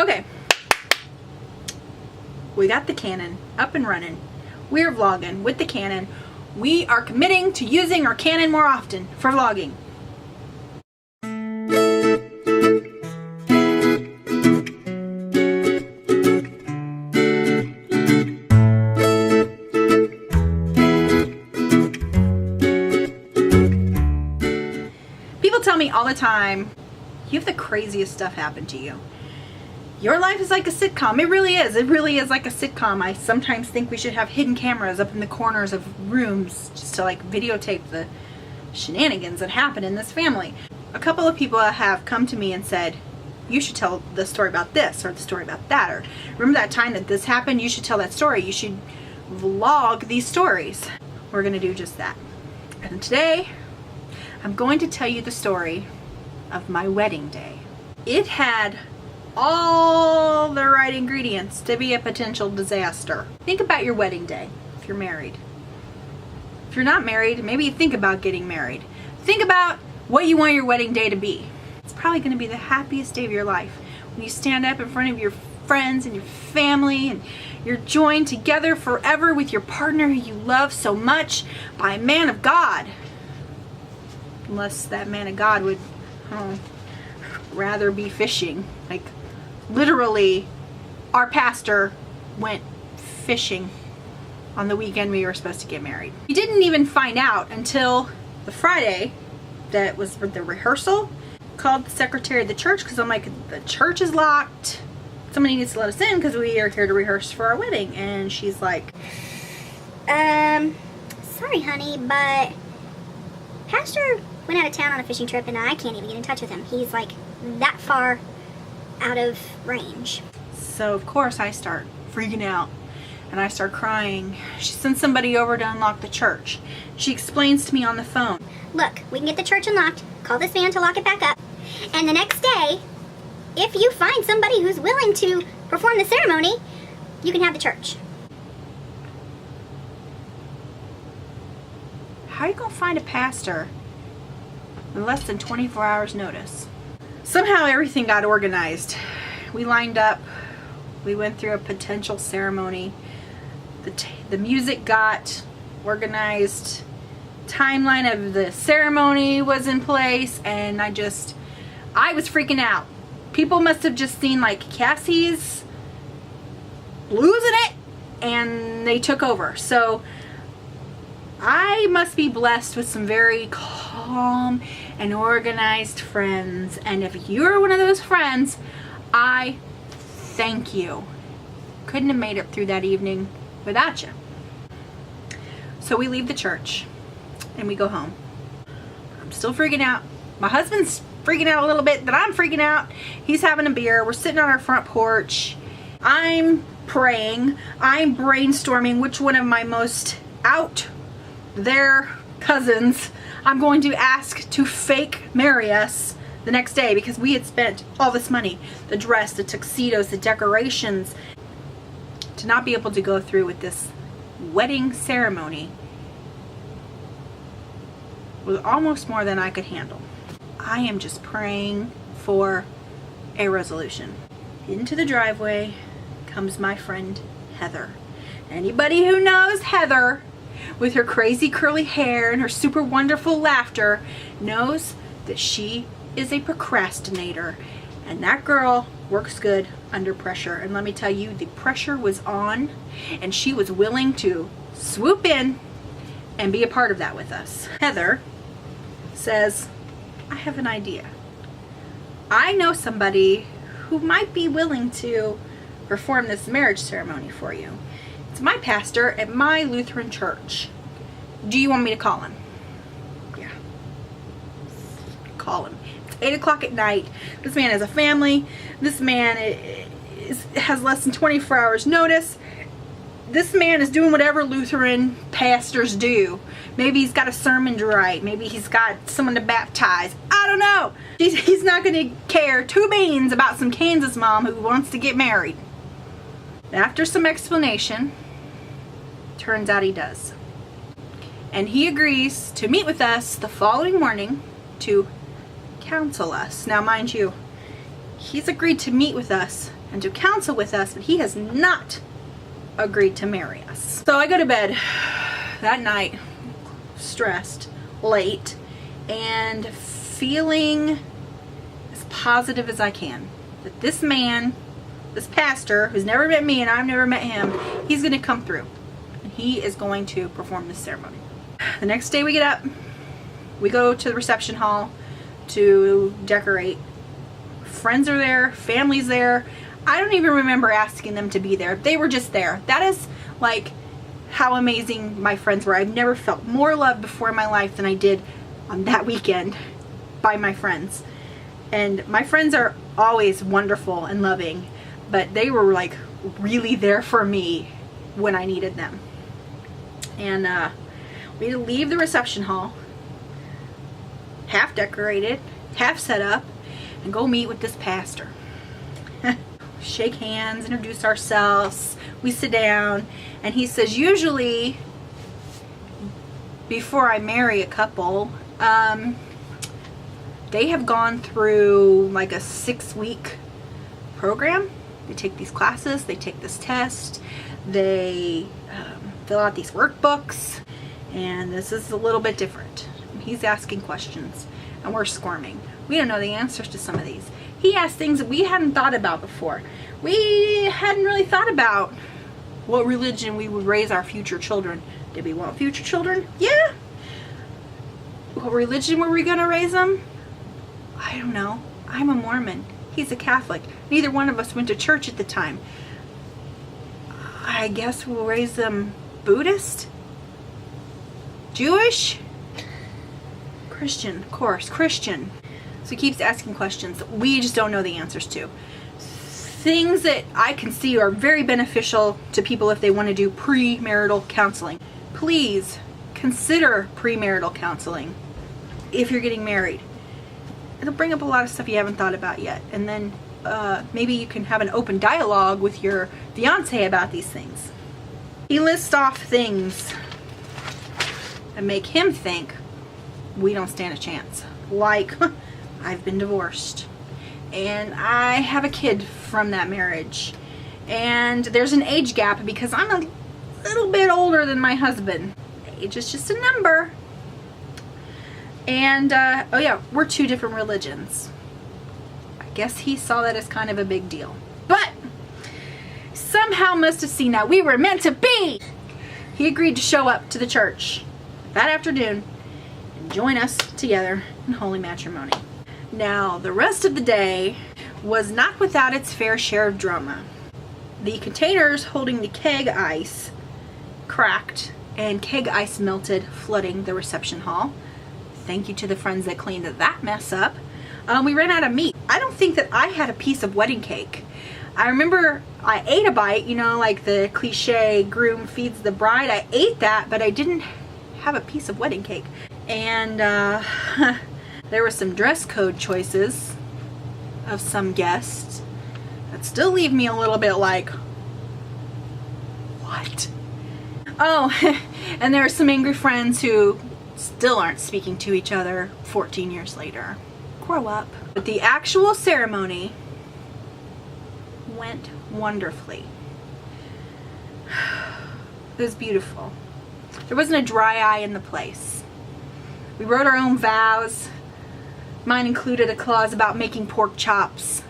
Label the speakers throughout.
Speaker 1: Okay. We got the Canon up and running. We're vlogging with the Canon. We are committing to using our Canon more often for vlogging. People tell me all the time, you have the craziest stuff happen to you. Your life is like a sitcom. It really is. It really is like a sitcom. I sometimes think we should have hidden cameras up in the corners of rooms just to like videotape the shenanigans that happen in this family. A couple of people have come to me and said, you should tell the story about this or the story about that, or remember that time that this happened? You should tell that story. You should vlog these stories. We're going to do just that. And today, I'm going to tell you the story of my wedding day. It had all the right ingredients to be a potential disaster. Think about your wedding day if you're married. If you're not married, maybe think about getting married. Think about what you want your wedding day to be. It's probably going to be the happiest day of your life when you stand up in front of your friends and your family and you're joined together forever with your partner who you love so much by a man of God. Unless that man of God would rather be fishing. Like, literally, our pastor went fishing on the weekend we were supposed to get married. We didn't even find out until the Friday that was the rehearsal. Called the secretary of the church because I'm like, the church is locked. Somebody needs to let us in because we are here to rehearse for our wedding. And she's like,
Speaker 2: sorry honey, but Pastor went out of town on a fishing trip and I can't even get in touch with him. He's like that far out of range.
Speaker 1: So of course I start freaking out and I start crying. She sends somebody over to unlock the church. She explains to me on the phone.
Speaker 2: Look, we can get the church unlocked, call this man to lock it back up, and the next day, if you find somebody who's willing to perform the ceremony, you can have the church.
Speaker 1: How are you gonna find a pastor in less than 24 hours notice? Somehow everything got organized. We lined up. We went through a potential ceremony. The music got organized. Timeline of the ceremony was in place, and I was freaking out. People must have just seen like Cassy's losing it and they took over. So I must be blessed with some very calm and organized friends. And if you're one of those friends, I thank you. Couldn't have made it through that evening without you. So we leave the church and we go home. I'm still freaking out. My husband's freaking out a little bit, that I'm freaking out. He's having a beer. We're sitting on our front porch. I'm praying. I'm brainstorming which one of my most out there cousins I'm going to ask to fake marry us the next day, because we had spent all this money, the dress, the tuxedos, the decorations, to not be able to go through with this wedding ceremony was almost more than I could handle. I am just praying for a resolution. Into the driveway comes my friend Heather. Anybody who knows Heather, with her crazy curly hair and her super wonderful laughter, knows that she is a procrastinator, and that girl works good under pressure. And let me tell you, the pressure was on, and she was willing to swoop in and be a part of that with us. Heather says, I have an idea. I know somebody who might be willing to perform this marriage ceremony for you. It's my pastor at my Lutheran church. Do you want me to call him? Yeah. Call him. It's 8 o'clock at night. This man has a family. This man has less than 24 hours notice. This man is doing whatever Lutheran pastors do. Maybe he's got a sermon to write. Maybe he's got someone to baptize. I don't know. He's not going to care two beans about some Kansas mom who wants to get married. After some explanation, turns out he does. And he agrees to meet with us the following morning to counsel us. Now, mind you, he's agreed to meet with us and to counsel with us, but he has not agreed to marry us. So I go to bed that night, stressed, late, and feeling as positive as I can that this man, this pastor, who's never met me and I've never met him, he's going to come through and he is going to perform this ceremony. The next day we get up, we go to the reception hall to decorate. Friends are there, family's there. I don't even remember asking them to be there. They were just there. That is like how amazing my friends were. I've never felt more loved before in my life than I did on that weekend by my friends. And my friends are always wonderful and loving, but they were like really there for me when I needed them. And we leave the reception hall, half decorated, half set up, and go meet with this pastor. Shake hands, introduce ourselves, we sit down, and he says, usually before I marry a couple, they have gone through like a 6-week program. They take these classes, they take this test, they fill out these workbooks, and this is a little bit different. He's asking questions and we're squirming. We don't know the answers to some of these. He asked things that we hadn't thought about before. We hadn't really thought about what religion we would raise our future children. Did we want future children? Yeah. What religion were we going to raise them? I don't know. I'm a Mormon. He's a Catholic. Neither one of us went to church at the time. I guess we'll raise them Buddhist? Jewish? Christian, of course, Christian. So he keeps asking questions that we just don't know the answers to. Things that I can see are very beneficial to people if they want to do premarital counseling. Please consider premarital counseling if you're getting married. It'll bring up a lot of stuff you haven't thought about yet. And then maybe you can have an open dialogue with your fiance about these things. He lists off things that make him think we don't stand a chance. Like, I've been divorced and I have a kid from that marriage, and there's an age gap because I'm a little bit older than my husband. Age is just a number. And oh yeah, we're 2 different religions. I guess he saw that as kind of a big deal, but somehow must have seen that we were meant to be. He agreed to show up to the church that afternoon and join us together in holy matrimony. Now, the rest of the day was not without its fair share of drama. The containers holding the keg ice cracked and keg ice melted, flooding the reception hall. Thank you to the friends that cleaned that mess up. We ran out of meat. I don't think that I had a piece of wedding cake. I remember I ate a bite, you know, like the cliche groom feeds the bride. I ate that, but I didn't have a piece of wedding cake. And there were some dress code choices of some guests that still leave me a little bit like, what? Oh, and there are some angry friends who still aren't speaking to each other 14 years later. Grow up. But the actual ceremony went wonderfully. It was beautiful. There wasn't a dry eye in the place. We wrote our own vows. Mine included a clause about making pork chops.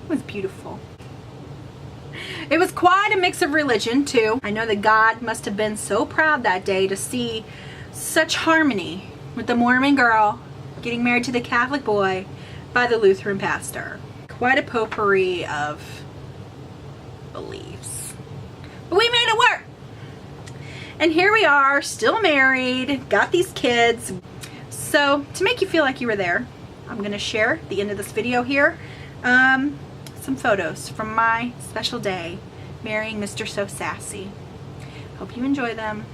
Speaker 1: It was beautiful. It was quite a mix of religion too. I know that God must have been so proud that day to see such harmony with the Mormon girl getting married to the Catholic boy by the Lutheran pastor. Quite a potpourri of beliefs. But we made it work. And here we are, still married, got these kids. So to make you feel like you were there, I'm going to share at the end of this video here some photos from my special day marrying Mr. So Sassy. Hope you enjoy them.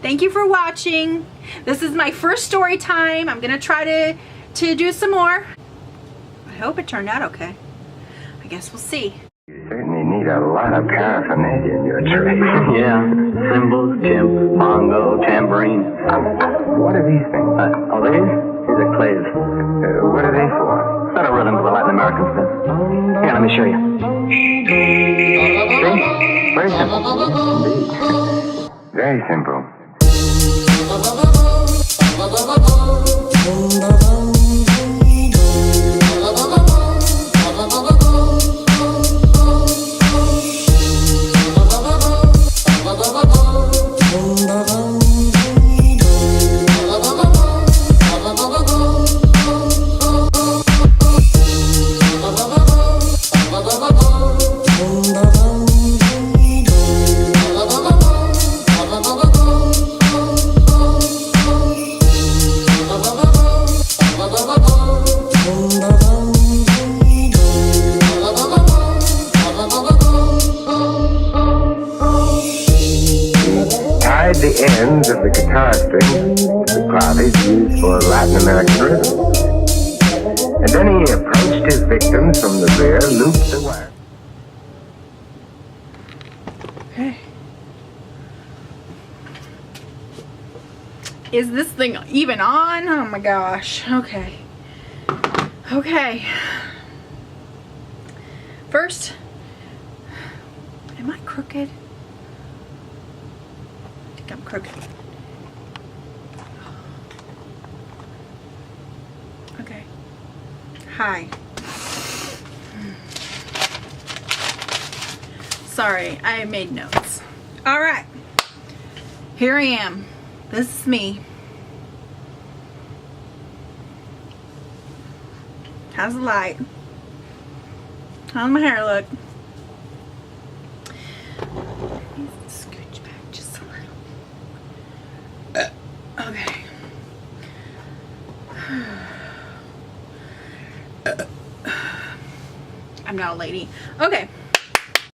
Speaker 1: Thank you for watching. This is my first story time. I'm going to try to do some more. I hope it turned out okay. I guess we'll see.
Speaker 3: You certainly need a lot of paraphernalia in your trade.
Speaker 4: Yeah, cymbals, chimp, bongo, tambourine.
Speaker 3: What are these things?
Speaker 4: These are clays.
Speaker 3: What are they for?
Speaker 4: got a rhythm to the Latin American stuff. Here, let me show you. See? Very simple.
Speaker 3: Very simple. The ends of the guitar strings with the claves used for Latin American rhythm. And then he approached his victims from the rear, looped the wire.
Speaker 1: Okay. Is this thing even on? Oh my gosh. Okay. Okay. First, am I crooked? I'm crooked. Okay. Hi. Sorry, I made notes. Alright. Here I am. This is me. How's the light? How's my hair look? Scooch back just a little. Okay. I'm not a lady. Okay.